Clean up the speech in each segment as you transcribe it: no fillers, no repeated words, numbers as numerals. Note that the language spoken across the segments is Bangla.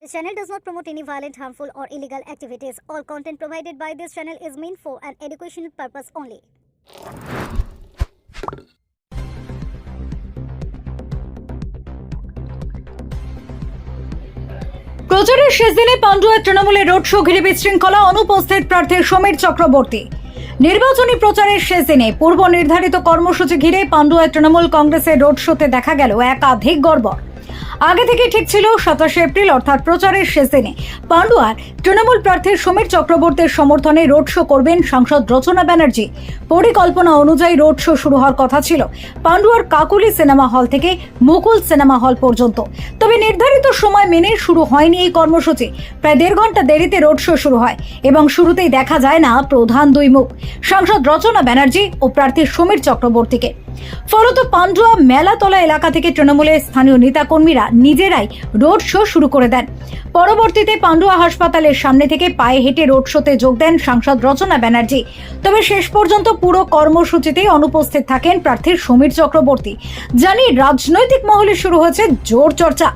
This channel does not promote any violent, harmful, or illegal activities. All content provided by this channel is meant for an educational purpose only. প্রচারের শেষ দিনে পান্ডুয়ার তৃণমূলের রোড শো ঘিরে বিশৃঙ্খলা, অনুপস্থিত প্রার্থী সমীর চক্রবর্তী। নির্বাচনী প্রচারের শেষ দিনে পূর্ব নির্ধারিত কর্মসূচি ঘিরে পান্ডুয়ার তৃণমূল কংগ্রেসের রোড শোতে দেখা গেল একাধিক গড়বড়। আগে থেকে ঠিক ছিল 27 এপ্রিল অর্থাৎ প্রচারের শেষ দিনে পান্ডুয়ার তৃণমূল প্রার্থী সমীর চক্রবর্তীর সমর্থনে রোড শো করবেন সাংসদ রচনা ব্যানার্জি। পরিকল্পনা অনুযায়ী রোড শো শুরু হওয়ার কথা ছিল পান্ডুয়ার কাকুলি সিনেমা হল থেকে মুকুল সিনেমা হল পর্যন্ত। তবে নির্ধারিত সময় মেনে শুরু হয়নি এই কর্মসূচি। প্রায় 1.5 ঘন্টা দেরিতে রোড শো শুরু হয় এবং শুরুতেই দেখা যায় না প্রধান দুই মুখ, সাংসদ রচনা ব্যানার্জি ও প্রার্থী সমীর চক্রবর্তীকে। ফলত পান্ডুয়া মেলাতলা এলাকা থেকে তৃণমূলের স্থানীয় নেতাকর্মীরা নিজেরাই রোড শো শুরু করে দেন। পরবর্তীতে পান্ডুয়া হাসপাতালের সামনে থেকে পায়ে হেঁটে রোড শোতে যোগ দেন সাংসদ রচনা ব্যানার্জি। তবে শেষ পর্যন্ত পুরো কর্মসূচিতেই অনুপস্থিত থাকেন প্রার্থী সমীর চক্রবর্তী। জানি রাজনৈতিক মহলে শুরু হয়েছে জোর চর্চা।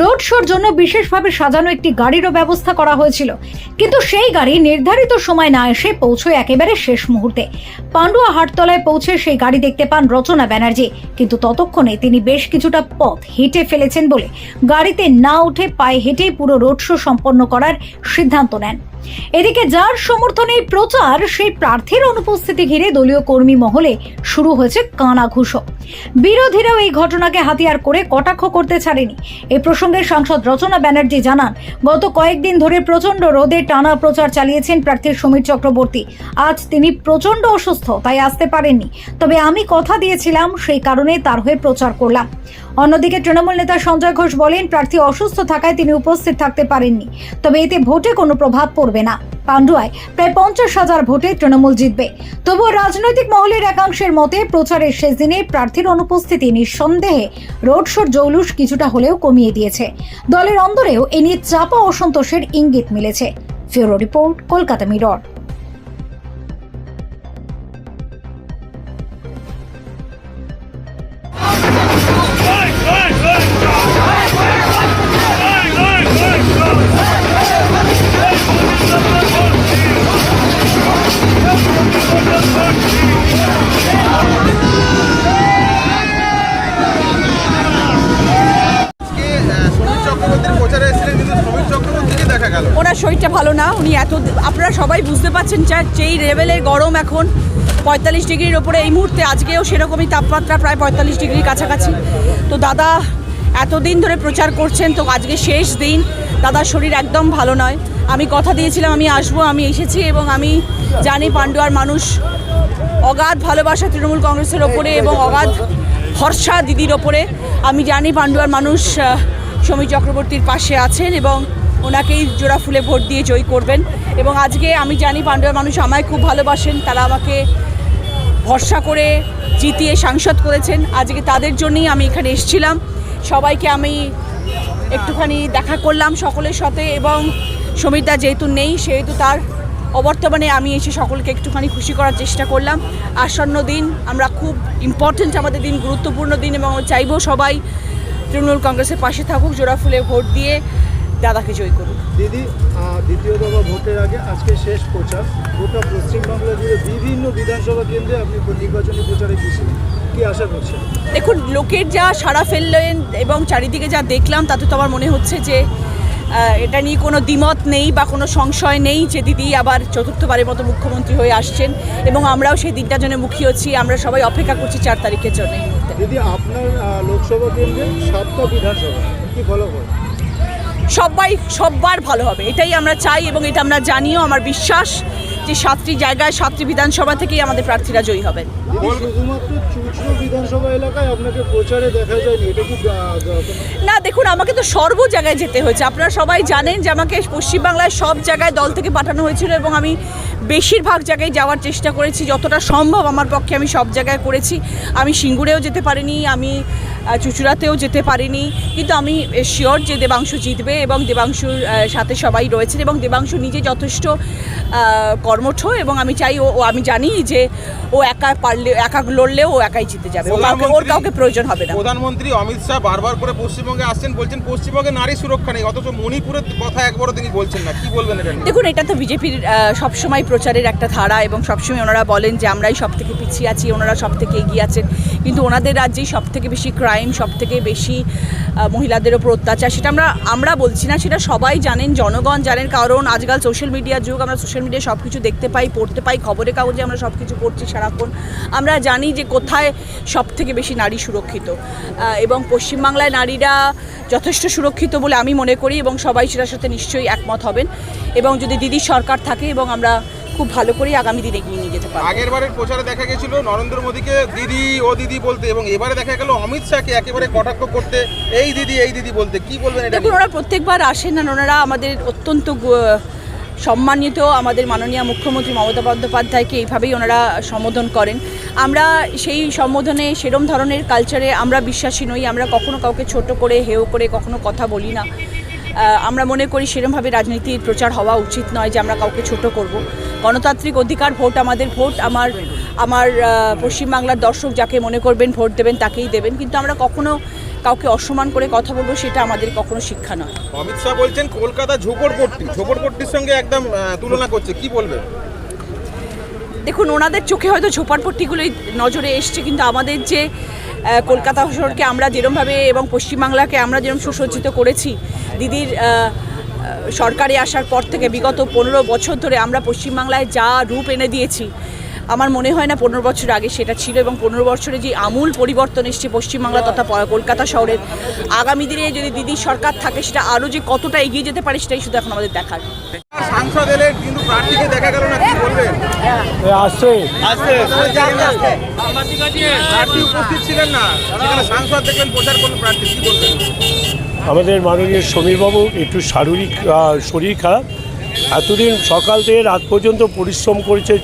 রোড শোর জন্য বিশেষভাবে সাজানো একটি গাড়িরও ব্যবস্থা করা হয়েছিল, কিন্তু সেই গাড়ি নির্ধারিত সময় না এসে পৌঁছয় একেবারে শেষ মুহূর্তে। পান্ডুয়া হাটতলায় পৌঁছে সেই গাড়ি দেখতে পান রচনা ব্যানার্জি, কিন্তু ততক্ষণে তিনি বেশ কিছুটা পথ হেঁটে ফেলেছেন বলে গাড়িতে না উঠে পায়ে হেঁটেই পুরো রোড শো সম্পন্ন করার সিদ্ধান্ত নেন। এদিকে যার সমর্থনে প্রচার, সেই প্রার্থীর অনুপস্থিতি ঘিরে দলীয় কর্মী মহলে শুরু হয়েছে কানাঘুষো। বিরোধীরাও এই ঘটনাকে হাতিয়ার করে কটাক্ষ করতে ছাড়েনি। এই প্রসঙ্গে সাংসদ রচনা ব্যানার্জি জানান, গত কয়েকদিন ধরে প্রচন্ড রোদে টানা প্রচার চালিয়েছেন প্রার্থী সমীর চক্রবর্তী। আজ তিনি প্রচন্ড অসুস্থ, তাই আসতে পারেননি। তবে আমি কথা দিয়েছিলাম, সেই কারণে তার হয়ে প্রচার করলাম। অন্যদিকে তৃণমূল নেতা সঞ্জয় ঘোষ বলেন, প্রার্থী অসুস্থ থাকায় তিনি উপস্থিত থাকতে পারেননি, তবে এতে ভোটে কোনো প্রভাব পড়বে না। পান্ডুয়ায় প্রায় 50,000 ভোটে তৃণমূল জিতবে। তবুও রাজনৈতিক মহলের একাংশের মতে প্রচারের শেষ দিনে প্রার্থীর অনুপস্থিতি নিঃসন্দেহে রোড শোর জৌলুস কিছুটা হলেও কমিয়ে দিয়েছে। দলের অন্দরেও এ নিয়ে চাপা অসন্তোষের ইঙ্গিত মিলেছে। ফিউরো রিপোর্ট, কলকাতা মিরর। ওনার শরীরটা ভালো না, উনি আপনারা সবাই বুঝতে পারছেন যেই লেভেলের গরম এখন 45 ডিগ্রির ওপরে এই মুহূর্তে, আজকেও সেরকমই তাপমাত্রা প্রায় 45 ডিগ্রির কাছাকাছি। তো দাদা এতদিন ধরে প্রচার করছেন, তো আজকে শেষ দিন, দাদার শরীর একদম ভালো নয়। আমি কথা দিয়েছিলাম আমি আসবো, আমি এসেছি এবং আমি জানি পান্ডুয়ার মানুষ অগাধ ভালোবাসা তৃণমূল কংগ্রেসের ওপরে এবং অগাধ ভরসা দিদির ওপরে। আমি জানি পান্ডুয়ার মানুষ সমীর চক্রবর্তীর পাশে আছেন এবং ওনাকেই জোড়া ফুলে ভোট দিয়ে জয়ী করবেন। এবং আজকে আমি জানি পান্ডুয়ার মানুষ আমায় খুব ভালোবাসেন, তারা আমাকে ভরসা করে জিতিয়ে সাংসদ করেছেন। আজকে তাদের জন্যই আমি এখানে এসেছিলাম। সবাইকে আমি একটুখানি দেখা করলাম সকলের সাথে, এবং সমীরদা যেহেতু নেই সেহেতু তার অবর্তমানে আমি এসে সকলকে একটুখানি খুশি করার চেষ্টা করলাম। আসন্ন দিন আমরা খুব ইম্পর্টেন্ট, আমাদের দিন গুরুত্বপূর্ণ দিন, এবং চাইবো সবাই তৃণমূল কংগ্রেসের পাশে থাকুক, জোড়া ফুলে ভোট দিয়ে দাদাকে জয় করুন। দিদি, দ্বিতীয় দফা ভোটের আগে আজকে শেষ প্রচার। গোটা পশ্চিমবাংলা জুড়ে বিভিন্ন বিধানসভা কেন্দ্রে আপনি নির্বাচনী প্রচারে গিয়েছিলেন, কি আশা করছেন? দেখুন, লোকের যা সাড়া ফেললেন এবং চারিদিকে যা দেখলাম, তাতে তো আমার মনে হচ্ছে যে এটা নিয়ে কোনো দ্বিমত নেই বা কোনো সংশয় নেই যে দিদি আবার চতুর্থবারের মতো মুখ্যমন্ত্রী হয়ে আসছেন, এবং আমরাও সেই দিনটার জন্য মুখী হচ্ছি। আমরা সবাই অপেক্ষা করছি 4 তারিখের জন্য। দিদি, আপনার লোকসভা কেন্দ্রে 7টা বিধানসভা, কি ফলাফল? সববার ভালো হবে, এটাই আমরা চাই এবং এটা আমরা জানিও। আমার বিশ্বাস যে 7টি জায়গায় 7টি বিধানসভা থেকেই আমাদের প্রার্থীরা জয়ী হবেন। শুধুমাত্র চুঁচুড়া বিধানসভা এলাকায় আপনাকে প্রচারে দেখা যায়নি, এটা কি? না, দেখুন, আমাকে তো সর্ব জায়গায় যেতে হয়েছে। আপনারা সবাই জানেন যে আমাকে পশ্চিমবাংলায় সব জায়গায় দল থেকে পাঠানো হয়েছিল, এবং আমি বেশিরভাগ জায়গায় যাওয়ার চেষ্টা করেছি, যতটা সম্ভব আমার পক্ষে আমি সব জায়গায় করেছি। আমি সিঙ্গুরেও যেতে পারিনি, আমি চুঁচুড়াতেও যেতে পারিনি, কিন্তু আমি শিওর যে দেবাংশু জিতবে এবং দেবাংশুর সাথে সবাই রয়েছেন এবং দেবাংশু নিজে যথেষ্ট কর্মঠ এবং আমি চাই আমি জানি যে ও একা লড়লেও ও একাই জিতে যাবে, ওর কাউকে প্রয়োজন হবে না। প্রধানমন্ত্রী অমিত শাহ বারবার করে পশ্চিমবঙ্গে আসছেন, বলছেন পশ্চিমবঙ্গে নারী সুরক্ষা নেই, অথচ মণিপুরের কথা একবারও তিনি বলছেন না, কি বলবেন এটা নিয়ে? দেখুন, এটা তো বিজেপির সবসময় প্রচারের একটা ধারা এবং সবসময় ওনারা বলেন যে আমরাই সব থেকে পিছিয়ে আছি, ওনারা সব থেকে এগিয়ে আছেন, কিন্তু ওনাদের রাজ্যেই সব থেকে বেশি ক্রাইম, সব থেকে বেশি মহিলাদের ওপর অত্যাচার, সেটা আমরা বলছি না, সেটা সবাই জানেন, জনগণ জানেন, কারণ আজকাল সোশ্যাল মিডিয়ার যুগ, আমরা সোশ্যাল মিডিয়ায় সব কিছু দেখতে পাই, পড়তে পাই, খবরের কাগজে আমরা সব কিছু পড়ছি সারাক্ষণ, আমরা জানি যে কোথায় সব থেকে বেশি নারী সুরক্ষিত এবং পশ্চিমবাংলায় নারীরা যথেষ্ট সুরক্ষিত বলে আমি মনে করি এবং সবাই সেটার সাথে নিশ্চয়ই একমত হবেন এবং যদি দিদির সরকার থাকে এবং আমরা খুব ভালো করে আগামী দিনে এগিয়ে নিয়ে যেতে পারবো। আগের বারের প্রচারে দেখা গেছিল নরেন্দ্র মোদীকে দিদি ও দিদি বলতে এবং এবারে দেখা গেল অমিত শাহকে একেবারে কটাক্ষ করতে এই দিদি বলতে, কি বলবেন এটা? দেখুন, ওরা প্রত্যেকবার আসেন না, ওনারা আমাদের অত্যন্ত সম্মানিত আমাদের মাননীয় মুখ্যমন্ত্রী মমতা বন্দ্যোপাধ্যায়কে এইভাবেই ওনারা সম্বোধন করেন। আমরা সেই সম্বোধনে সেরম ধরনের কালচারে আমরা বিশ্বাসী নই, আমরা কখনো কাউকে ছোট করে হেয় করে কখনো কথা বলি না। আমরা মনে করি সেরমভাবে রাজনীতির প্রচার হওয়া উচিত নয় যে আমরা কাউকে ছোট করব। গণতান্ত্রিক অধিকার, ভোট আমাদের ভোট, আমার পশ্চিমবাংলার দর্শক যাকে মনে করবেন ভোট দেবেন তাকেই দেবেন, কিন্তু আমরা কখনো কাউকে অসম্মান করে কথা বলবো সেটা আমাদের কখনো শিক্ষা নয়। অমিত শাহ বলছেন কলকাতা ঝোপড়পট্টির সঙ্গে একদম তুলনা করছে, কি বলবেন? দেখুন, ওনাদের চোখে হয়তো ঝোপড়পট্টিগুলোই নজরে এসছে, কিন্তু আমাদের যে কলকাতা শহরকে আমরা যেরমভাবে এবং পশ্চিমবাংলাকে আমরা যেরকম সুসজ্জিত করেছি দিদির সরকারে আসার পর থেকে বিগত 15 বছর ধরে আমরা পশ্চিমবাংলায় যা রূপ এনে দিয়েছি, আমার মনে হয় না 15 বছর আগে সেটা ছিল এবং 15 বছরে যে আমূল পরিবর্তন এসছে পশ্চিমবাংলা তথা কলকাতা শহরের, আগামী দিনে যদি দিদির সরকার থাকে সেটা আরও যে কতটা এগিয়ে যেতে পারে সেটাই শুধু এখন আমাদের দেখার। সাংসদ এলেন কিন্তু প্রার্থীকে দেখা গেল না, কি বলবেন? প্রার্থী উপস্থিত ছিলেন না, সেখানে সাংসদ দেখলেন প্রচার করলেন প্রার্থী, কি বলবেন? আমাদের মাননীয় সমীরবাবু একটু শরীর খারাপ, এতদিন সকাল থেকে রাত পর্যন্ত পরিশ্রম করেছে,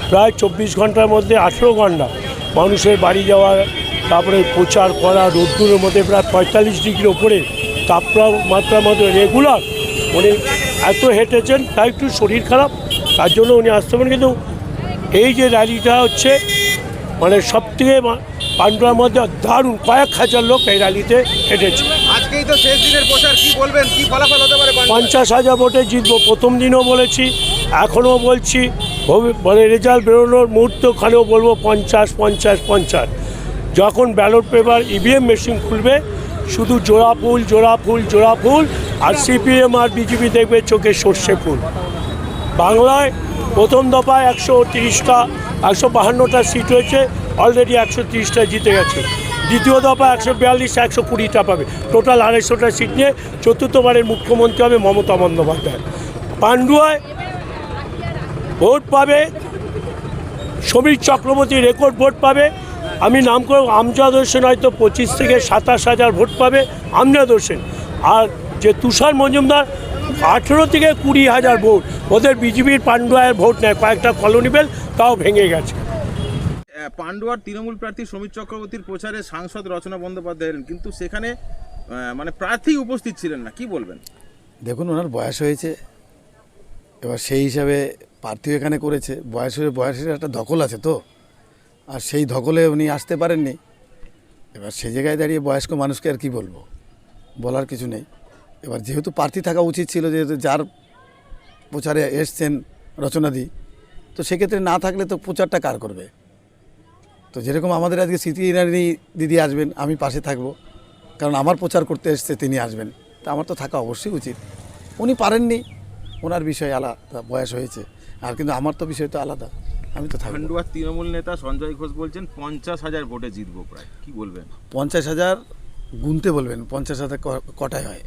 প্রায় 24 ঘন্টার মধ্যে 18 ঘন্টা মানুষের বাড়ি যাওয়া, তারপরে প্রচার করা, রোদ্দুরের মধ্যে প্রায় 45 ডিগ্রির ওপরে তাপমাত্রার মধ্যে রেগুলার উনি এত হেঁটেছেন, তাই একটু শরীর খারাপ, তার জন্য উনি আসতে পারেন। কিন্তু এই যে র্যালিটা হচ্ছে মানে সবথেকে পান্ডুয়ার মধ্যে দারুণ, কয়েক হাজার লোক এই র্যালিতে হেঁটেছে। আজকেই তো শেষ দিনের প্রচার, কি বলবেন, কি ফলাফল হতে পারে? 50,000 ভোটে জিতবো, প্রথম দিনও বলেছি, এখনও বলছি, মানে রেজাল্ট বেরোনোর মুহূর্তখানেও বলবো 50-50-50। যখন ব্যালট পেপার ইভিএম মেশিন খুলবে শুধু জোড়া ফুল আর সিপিএম আর বিজেপি দেখবে চোখে সর্ষে ফুল। বাংলায় প্রথম দফায় 152টা সিট হয়েছে, অলরেডি 130টা জিতে গেছে। দ্বিতীয় দফা 142-120টা পাবে, টোটাল 250টা সিট নিয়ে চতুর্থবারের মুখ্যমন্ত্রী হবে মমতা বন্দ্যোপাধ্যায়। পান্ডুয়ায় ভোট পাবে সমীর চক্রবর্তী, রেকর্ড ভোট পাবে। আমি নাম করে আমজাদ হোসেন হয়তো 25 থেকে 27,000 ভোট পাবে আমজাদ হোসেন, আর যে তুষার মজুমদার 18 থেকে 20,000 ভোট। ওদের বিজেপির পান্ডুয়ায় ভোট নেয়, কয়েকটা কলোনি বেল তাও ভেঙে গেছে। পান্ডুয়ার তৃণমূল প্রার্থী সমীর চক্রবর্তীর প্রচারে সাংসদ রচনা বন্দ্যোপাধ্যায় এলেন, কিন্তু সেখানে মানে প্রার্থী উপস্থিত ছিলেন না, কি বলবেন? দেখুন, ওনার বয়স হয়েছে, এবার সেই হিসাবে প্রার্থী এখানে করেছে, বয়সের একটা ধকল আছে তো, আর সেই ধকলে উনি আসতে পারেননি। এবার সেই জায়গায় দাঁড়িয়ে বয়স্ক মানুষকে আর কি বলবো, বলার কিছু নেই। এবার যেহেতু প্রার্থী থাকা উচিত ছিল, যেহেতু যার প্রচারে এসছেন রচনাদি, তো সেক্ষেত্রে না থাকলে তো প্রচারটা কার করবে? তো যেরকম আমাদের আজকে স্মৃতি ইরানি দিদি আসবেন, আমি পাশে থাকবো, কারণ আমার প্রচার করতে এসছে, তিনি আসবেন, তা আমার তো থাকা অবশ্যই উচিত। উনি পারেননি, ওনার বিষয় আলাদা, বয়স হয়েছে, আর কিন্তু আমার তো বিষয় তো আলাদা, আমি তো থাকবো। পান্ডুয়ার তৃণমূল নেতা সঞ্জয় ঘোষ বলছেন 50,000 ভোটে জিতবো প্রায়, কি বলবেন? 50,000 গুনতে বলবেন, 50,000 কটায় হয়?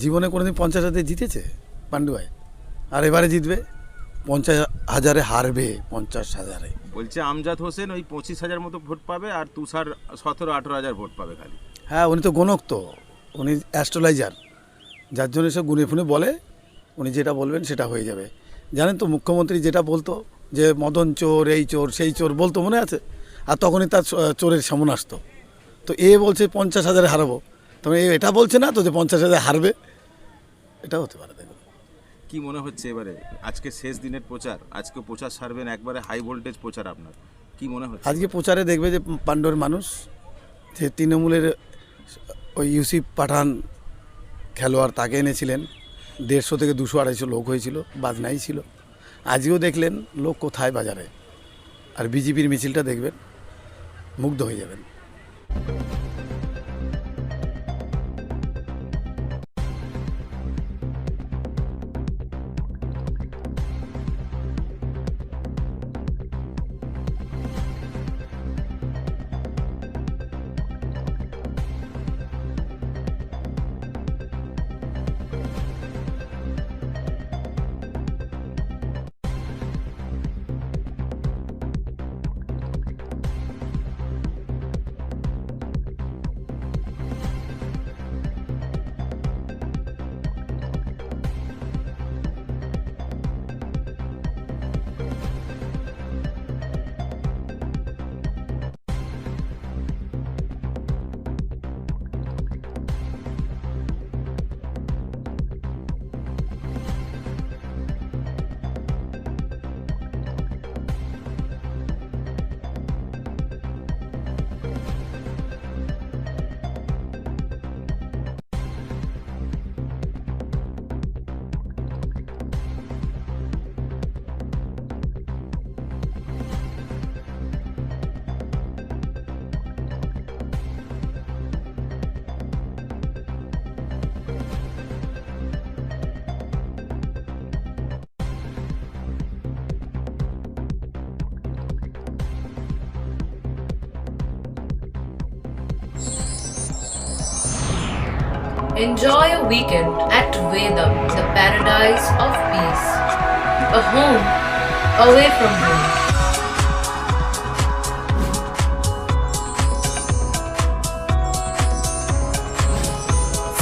জীবনে কোনোদিন 50,000 জিতেছে পান্ডুয়ায়? আর এবারে জিতবে 50,000-এ হারবে, 50,000-এ। বলছে আমজাদ হোসেন ওই 25,000 মতো ভোট পাবে, আর তুষার 17-18,000 ভোট পাবে খালি। হ্যাঁ, উনি তো গণক, তো উনি অ্যাস্ট্রোলাইজার, যার জন্য সব গুনে ফুনে বলে, উনি যেটা বলবেন সেটা হয়ে যাবে। জানেন তো মুখ্যমন্ত্রী যেটা বলতো যে মদন চোর, এই চোর, সেই চোর বলতো, মনে আছে? আর তখনই তার চোরের সামনে আসতো, তো এ বলছে 50,000 হারাবো, তবে এটা বলছে না তো যে 50,000 হারবে, এটা হতে পারে। দেখুন কি মনে হচ্ছে এবারে আজকে শেষ দিনের প্রচার, আজকে প্রচার সারবেন, একবারে হাই ভোল্টেজ প্রচার, আপনার কি মনে হচ্ছে? আজকে প্রচারে দেখবে যে পাণ্ডুয়ার মানুষ যে তৃণমূলের ওই ইউসুফ পাঠান খেলোয়াড় তাকে এনেছিলেন, 150 থেকে 200-250 লোক হয়েছিল, বাজনাই ছিল। আজকেও দেখলেন লোক কোথায় বাজারে, আর বিজেপির মিছিলটা দেখবেন, মুগ্ধ হয়ে যাবেন। Enjoy a weekend at Vedam, the paradise of peace. A home away from home.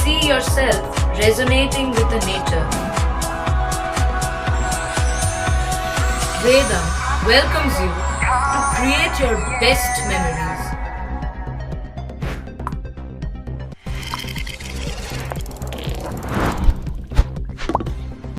See yourself resonating with the nature. Vedam welcomes you to create your best memories.